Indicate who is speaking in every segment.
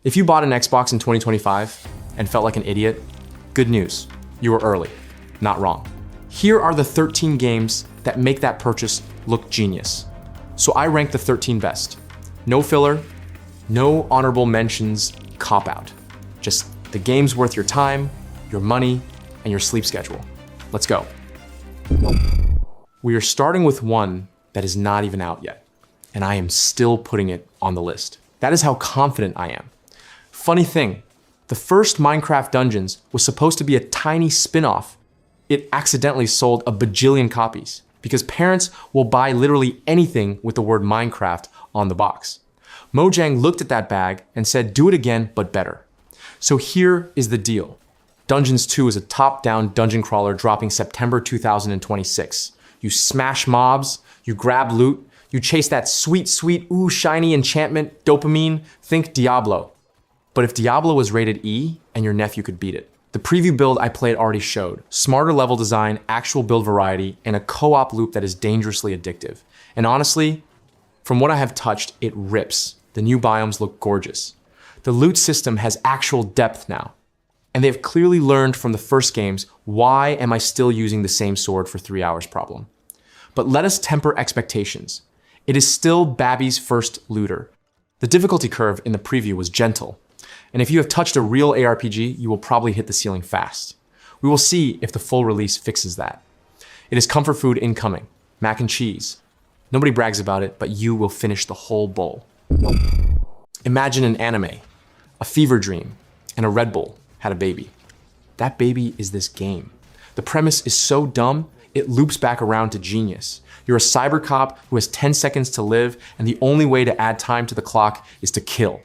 Speaker 1: If you bought an Xbox in 2025 and felt like an idiot, good news, you were early, not wrong. Here are the 13 games that make that purchase look genius. So I rank the 13 best. No filler, no honorable mentions, cop-out. Just the games worth your time, your money, and your sleep schedule. Let's go. We are starting with one that is not even out yet, and I am still putting it on the list. That is how confident I am. Funny thing, the first Minecraft Dungeons was supposed to be a tiny spin-off. It accidentally sold a bajillion copies because parents will buy literally anything with the word Minecraft on the box. Mojang looked at that bag and said, do it again, but better. So here is the deal. Dungeons 2 is a top-down dungeon crawler dropping September 2026. You smash mobs, you grab loot, you chase that sweet, ooh, shiny enchantment, dopamine, think Diablo. But if Diablo was rated E and your nephew could beat it. The preview build I played already showed smarter level design, actual build variety, and a co-op loop that is dangerously addictive. And honestly, from what I have touched, it rips. The new biomes look gorgeous. The loot system has actual depth now. And they have clearly learned from the first games, why am I still using the same sword for 3 hours problem? But let us temper expectations. It is still Babby's first looter. The difficulty curve in the preview was gentle. And if you have touched a real ARPG, you will probably hit the ceiling fast. We will see if the full release fixes that. It is comfort food incoming, mac and cheese. Nobody brags about it, but you will finish the whole bowl. Imagine an anime, a fever dream, and a Red Bull had a baby. That baby is this game. The premise is so dumb, it loops back around to genius. You're a cyber cop who has 10 seconds to live, and the only way to add time to the clock is to kill.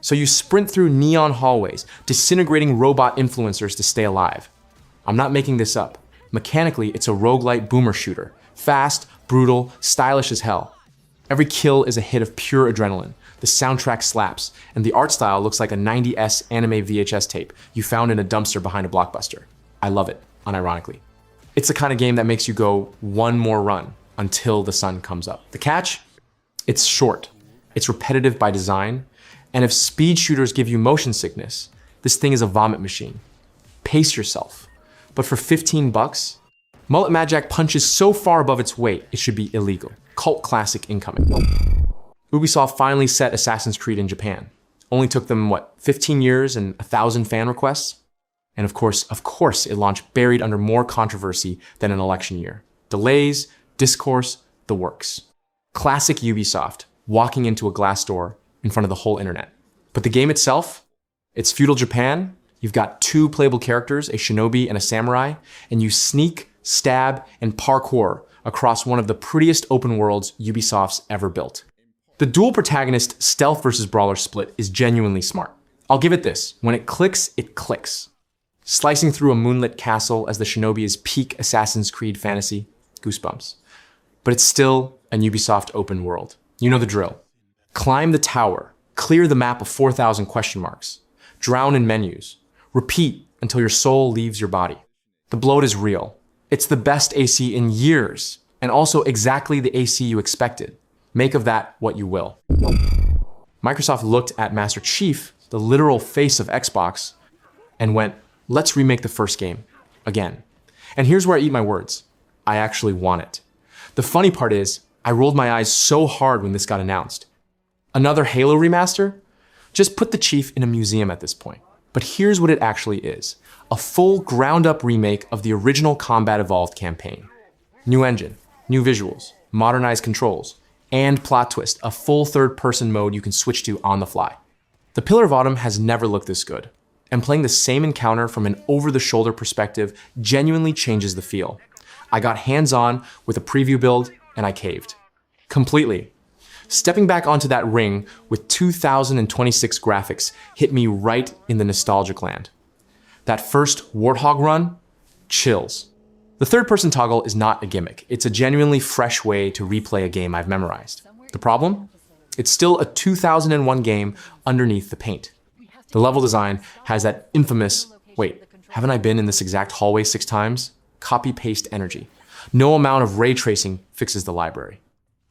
Speaker 1: So you sprint through neon hallways, disintegrating robot influencers to stay alive. I'm not making this up. Mechanically, it's a roguelite boomer shooter. Fast, brutal, stylish as hell. Every kill is a hit of pure adrenaline. The soundtrack slaps, and the art style looks like a 90s anime VHS tape you found in a dumpster behind a blockbuster. I love it, unironically. It's the kind of game that makes you go one more run until the sun comes up. The catch? It's short. It's repetitive by design. And if speed shooters give you motion sickness, this thing is a vomit machine. Pace yourself. But for 15 bucks, Mullet MadJack punches so far above its weight, it should be illegal. Cult classic incoming. Ubisoft finally set Assassin's Creed in Japan. Only took them, 15 years and 1,000 fan requests? And of course, it launched buried under more controversy than an election year. Delays, discourse, the works. Classic Ubisoft, walking into a glass door in front of the whole internet. But the game itself, it's feudal Japan. You've got 2 playable characters, a shinobi and a samurai, and you sneak, stab, and parkour across one of the prettiest open worlds Ubisoft's ever built. The dual protagonist stealth versus brawler split is genuinely smart. I'll give it this, when it clicks, it clicks. Slicing through a moonlit castle as the shinobi is peak Assassin's Creed fantasy, goosebumps. But it's still a Ubisoft open world. You know the drill. Climb the tower, clear the map of 4,000 question marks, drown in menus, repeat until your soul leaves your body. The bloat is real. It's the best AC in years, and also exactly the AC you expected. Make of that what you will. Microsoft looked at Master Chief, the literal face of Xbox, and went, let's remake the first game, again. And here's where I eat my words. I actually want it. The funny part is, I rolled my eyes so hard when this got announced. Another Halo remaster? Just put the Chief in a museum at this point. But here's what it actually is. A full ground-up remake of the original Combat Evolved campaign. New engine, new visuals, modernized controls, and plot twist, a full third-person mode you can switch to on the fly. The Pillar of Autumn has never looked this good, and playing the same encounter from an over-the-shoulder perspective genuinely changes the feel. I got hands-on with a preview build, and I caved. Completely. Stepping back onto that ring with 2026 graphics hit me right in the nostalgic land. That first Warthog run, chills. The third-person toggle is not a gimmick. It's a genuinely fresh way to replay a game I've memorized. The problem? It's still a 2001 game underneath the paint. The level design has that infamous, wait, haven't I been in this exact hallway 6 times? Copy-paste energy. No amount of ray tracing fixes the library.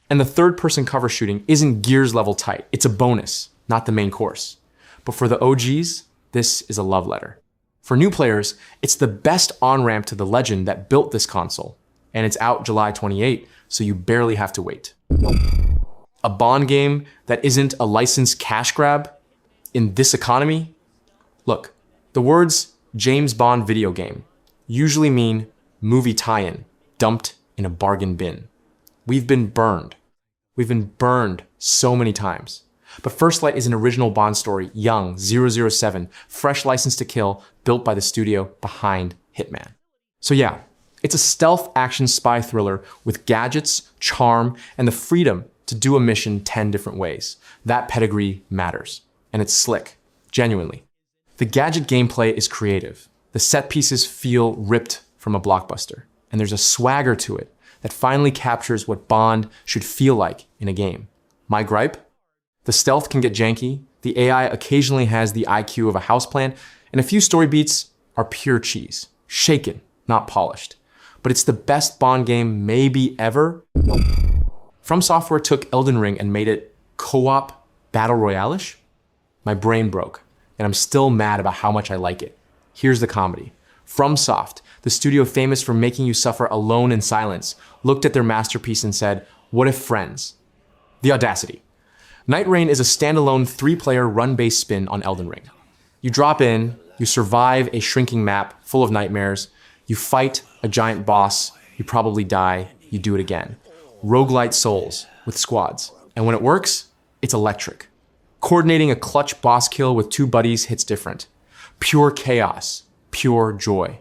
Speaker 1: And the third-person cover shooting isn't Gears level tight. It's a bonus, not the main course. But for the OGs, this is a love letter. For new players, it's the best on-ramp to the legend that built this console. And it's out July 28, so you barely have to wait. A Bond game that isn't a licensed cash grab in this economy? Look, the words James Bond video game usually mean movie tie-in dumped in a bargain bin. We've been burned. We've been burned so many times. But First Light is an original Bond story, young, 007, fresh license to kill, built by the studio behind Hitman. So yeah, it's a stealth action spy thriller with gadgets, charm, and the freedom to do a mission 10 different ways. That pedigree matters. And it's slick, genuinely. The gadget gameplay is creative. The set pieces feel ripped from a blockbuster. And there's a swagger to it that finally captures what Bond should feel like in a game. My gripe? The stealth can get janky, the AI occasionally has the IQ of a houseplant, and a few story beats are pure cheese. Shaken, not polished. But it's the best Bond game maybe ever. From Software took Elden Ring and made it co-op battle royale-ish? My brain broke, and I'm still mad about how much I like it. Here's the comedy. FromSoft, the studio famous for making you suffer alone in silence, looked at their masterpiece and said, what if friends? The audacity. Nightreign is a standalone 3-player run-based spin on Elden Ring. You drop in, you survive a shrinking map full of nightmares, you fight a giant boss, you probably die, you do it again. Roguelite Souls with squads. And when it works, it's electric. Coordinating a clutch boss kill with 2 buddies hits different. Pure chaos, pure joy.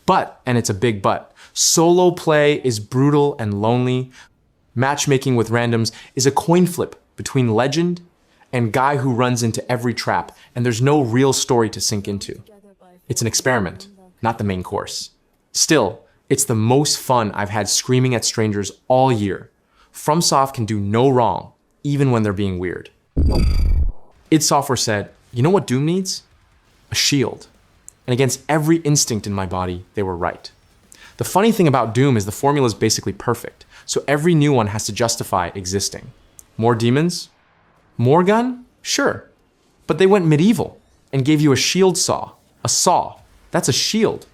Speaker 1: But, and it's a big but, solo play is brutal and lonely. Matchmaking with randoms is a coin flip between legend and guy who runs into every trap, and there's no real story to sink into. It's an experiment, not the main course. Still, it's the most fun I've had screaming at strangers all year. FromSoft can do no wrong, even when they're being weird. id Software said, you know what Doom needs? A shield. And against every instinct in my body, they were right. The funny thing about Doom is the formula is basically perfect, so every new one has to justify existing. More demons? More gun? Sure. But they went medieval and gave you a shield saw. A saw. That's a shield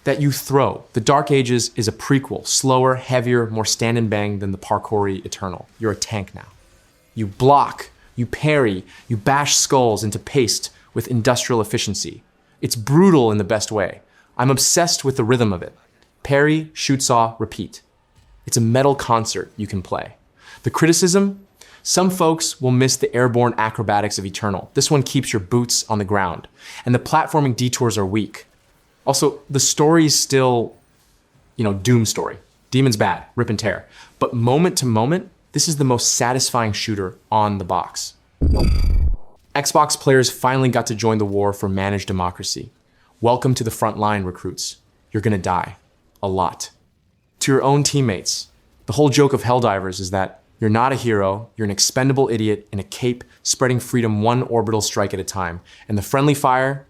Speaker 1: that you throw. The Dark Ages is a prequel, slower, heavier, more stand and bang than the parkoury Eternal. You're a tank now. You block, you parry, you bash skulls into paste with industrial efficiency. It's brutal in the best way. I'm obsessed with the rhythm of it. Parry, shoot saw, repeat. It's a metal concert you can play. The criticism? Some folks will miss the airborne acrobatics of Eternal. This one keeps your boots on the ground. And the platforming detours are weak. Also, the story is still, Doom story. Demon's bad, rip and tear. But moment to moment, this is the most satisfying shooter on the box. Xbox players finally got to join the war for managed democracy. Welcome to the front line, recruits. You're gonna die. A lot. To your own teammates. The whole joke of Helldivers is that you're not a hero, you're an expendable idiot in a cape spreading freedom one orbital strike at a time. And the friendly fire,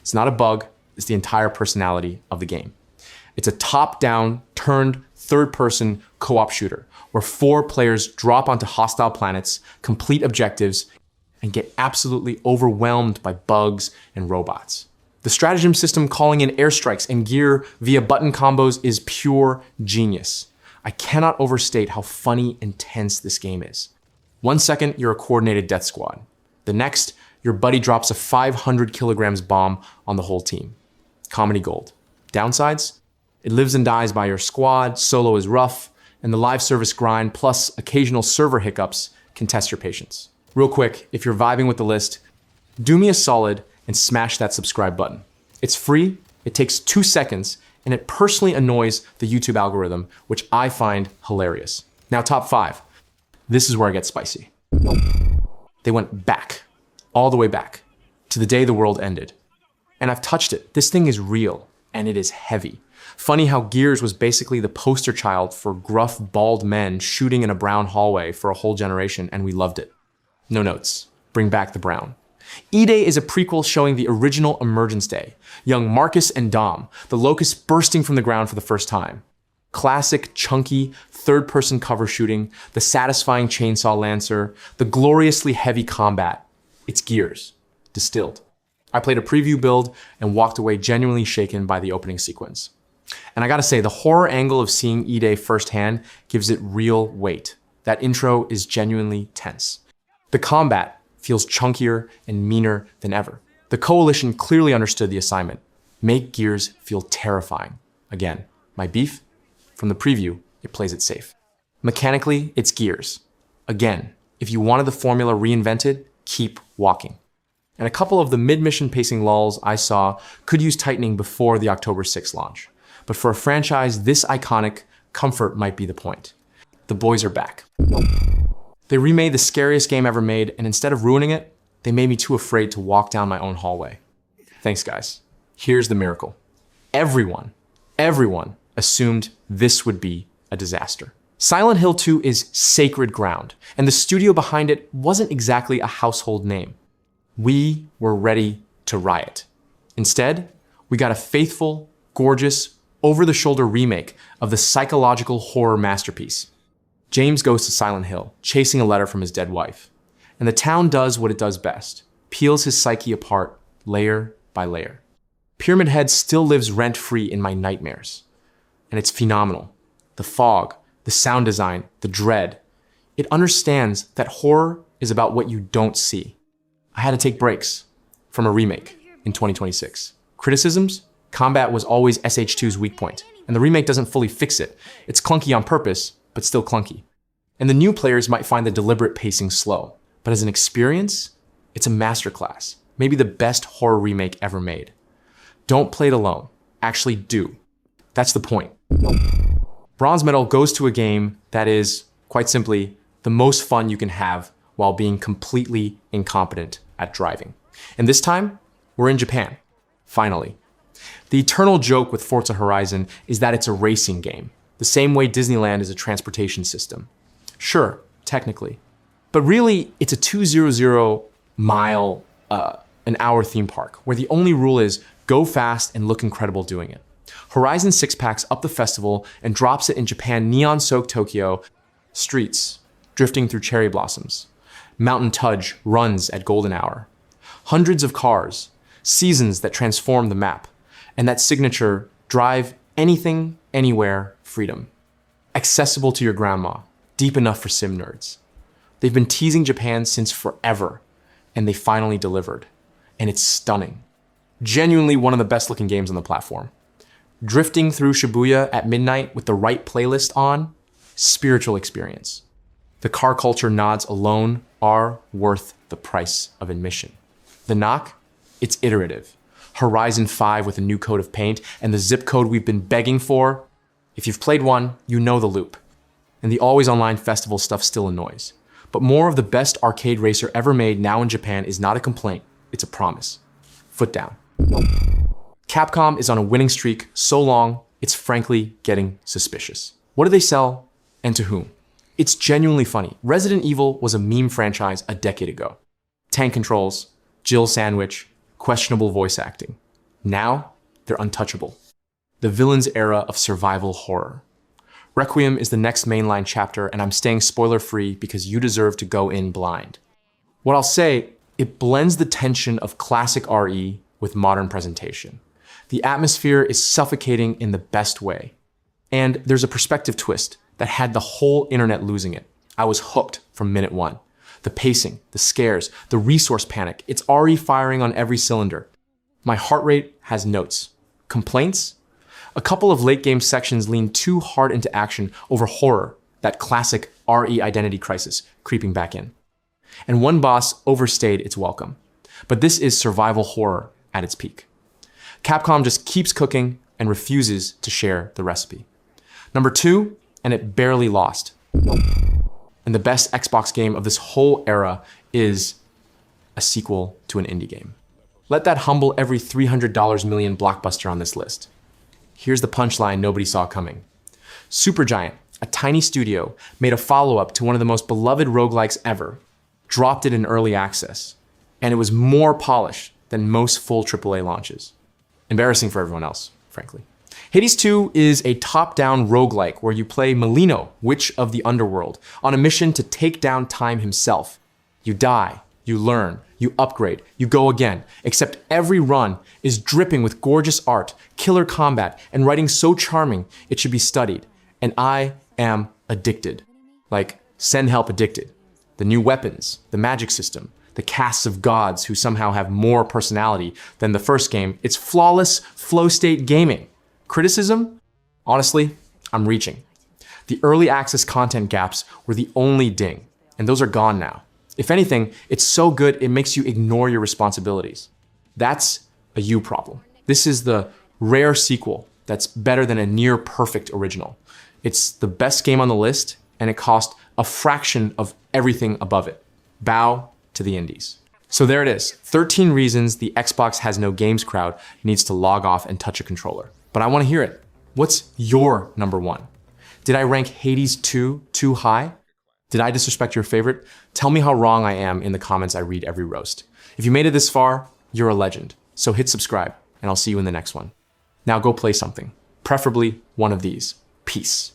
Speaker 1: it's not a bug, it's the entire personality of the game. It's a top-down, turned, third-person co-op shooter where 4 players drop onto hostile planets, complete objectives, and get absolutely overwhelmed by bugs and robots. The stratagem system calling in airstrikes and gear via button combos is pure genius. I cannot overstate how funny and tense this game is. 1 second, you're a coordinated death squad. The next, your buddy drops a 500 kilograms bomb on the whole team. Comedy gold. Downsides? It lives and dies by your squad, solo is rough, and the live service grind plus occasional server hiccups can test your patience. Real quick, if you're vibing with the list, do me a solid and smash that subscribe button. It's free, it takes 2 seconds, and it personally annoys the YouTube algorithm, which I find hilarious. Now, top 5. This is where I get spicy. They went back, all the way back, to the day the world ended. And I've touched it. This thing is real, and it is heavy. Funny how Gears was basically the poster child for gruff, bald men shooting in a brown hallway for a whole generation, and we loved it. No notes. Bring back the brown. E-Day is a prequel showing the original Emergence Day. Young Marcus and Dom, the locusts bursting from the ground for the first time. Classic, chunky, third-person cover shooting, the satisfying chainsaw lancer, the gloriously heavy combat. It's Gears. distilled. I played a preview build and walked away genuinely shaken by the opening sequence. And I gotta say, the horror angle of seeing Ide firsthand gives it real weight. That intro is genuinely tense. The combat feels chunkier and meaner than ever. The Coalition clearly understood the assignment. Make Gears feel terrifying. Again, my beef? From the preview, it plays it safe. Mechanically, it's Gears. Again, if you wanted the formula reinvented, keep walking. And a couple of the mid-mission pacing lulls I saw could use tightening before the October 6th launch. But for a franchise this iconic, comfort might be the point. The boys are back. They remade the scariest game ever made, and instead of ruining it, they made me too afraid to walk down my own hallway. Thanks, guys. Here's the miracle. Everyone assumed this would be a disaster. Silent Hill 2 is sacred ground, and the studio behind it wasn't exactly a household name. We were ready to riot. Instead, we got a faithful, gorgeous, over-the-shoulder remake of the psychological horror masterpiece. James goes to Silent Hill, chasing a letter from his dead wife. And the town does what it does best, peels his psyche apart layer by layer. Pyramid Head still lives rent-free in my nightmares. And it's phenomenal. The fog, the sound design, the dread. It understands that horror is about what you don't see. I had to take breaks from a remake in 2026. Criticisms? Combat was always SH2's weak point, and the remake doesn't fully fix it. It's clunky on purpose, but still clunky. And the new players might find the deliberate pacing slow, but as an experience, it's a masterclass, maybe the best horror remake ever made. Don't play it alone, actually do. That's the point. Bronze medal goes to a game that is, quite simply, the most fun you can have while being completely incompetent at driving. And this time, we're in Japan, finally. The eternal joke with Forza Horizon is that it's a racing game, the same way Disneyland is a transportation system. Sure, technically. But really, it's a 200 mile an hour theme park, where the only rule is go fast and look incredible doing it. Horizon 6 packs up the festival and drops it in Japan neon-soaked Tokyo, streets drifting through cherry blossoms. Mountain Tudge runs at golden hour. Hundreds of cars, seasons that transform the map, and that signature drive anything, anywhere, freedom. Accessible to your grandma, deep enough for sim nerds. They've been teasing Japan since forever, and they finally delivered. And it's stunning. Genuinely one of the best looking games on the platform. Drifting through Shibuya at midnight with the right playlist on, spiritual experience. The car culture nods alone are worth the price of admission. The knock? It's iterative. Horizon 5 with a new coat of paint and the zip code we've been begging for. If you've played one, you know the loop. And the always online festival stuff still annoys. But more of the best arcade racer ever made now in Japan is not a complaint, it's a promise. Foot down. Capcom is on a winning streak so long, it's frankly getting suspicious. What do they sell, and to whom? It's genuinely funny. Resident Evil was a meme franchise a decade ago. Tank controls, Jill sandwich, questionable voice acting. Now, they're untouchable. The villain's era of survival horror. Requiem is the next mainline chapter, and I'm staying spoiler-free because you deserve to go in blind. What I'll say, it blends the tension of classic RE with modern presentation. The atmosphere is suffocating in the best way. And there's a perspective twist that had the whole internet losing it. I was hooked from minute one. The pacing, the scares, the resource panic, it's already firing on every cylinder. My heart rate has notes. Complaints? A couple of late game sections lean too hard into action over horror, that classic RE identity crisis creeping back in. And one boss overstayed its welcome. But this is survival horror at its peak. Capcom just keeps cooking and refuses to share the recipe. Number 2, and it barely lost. And the best Xbox game of this whole era is a sequel to an indie game. Let that humble every $300 million blockbuster on this list. Here's the punchline nobody saw coming. Supergiant, a tiny studio, made a follow-up to one of the most beloved roguelikes ever, dropped it in early access, and it was more polished than most full AAA launches. Embarrassing for everyone else, frankly. Hades 2 is a top-down roguelike where you play Melino, Witch of the Underworld, on a mission to take down time himself. You die, you learn, you upgrade, you go again, except every run is dripping with gorgeous art, killer combat, and writing so charming it should be studied. And I am addicted. Like, send help addicted. The new weapons, the magic system, the casts of gods who somehow have more personality than the first game. It's flawless flow state gaming. Criticism? Honestly, I'm reaching. The early access content gaps were the only ding, and those are gone now. If anything, it's so good it makes you ignore your responsibilities. That's a you problem. This is the rare sequel that's better than a near perfect original. It's the best game on the list, and it cost a fraction of everything above it. Bow to the indies. So there it is, 13 reasons the Xbox has no games crowd needs to log off and touch a controller. But I want to hear it. What's your number one? Did I rank Hades 2 too high? Did I disrespect your favorite? Tell me how wrong I am in the comments I read every roast. If you made it this far, you're a legend. So hit subscribe, and I'll see you in the next one. Now go play something, preferably one of these. Peace.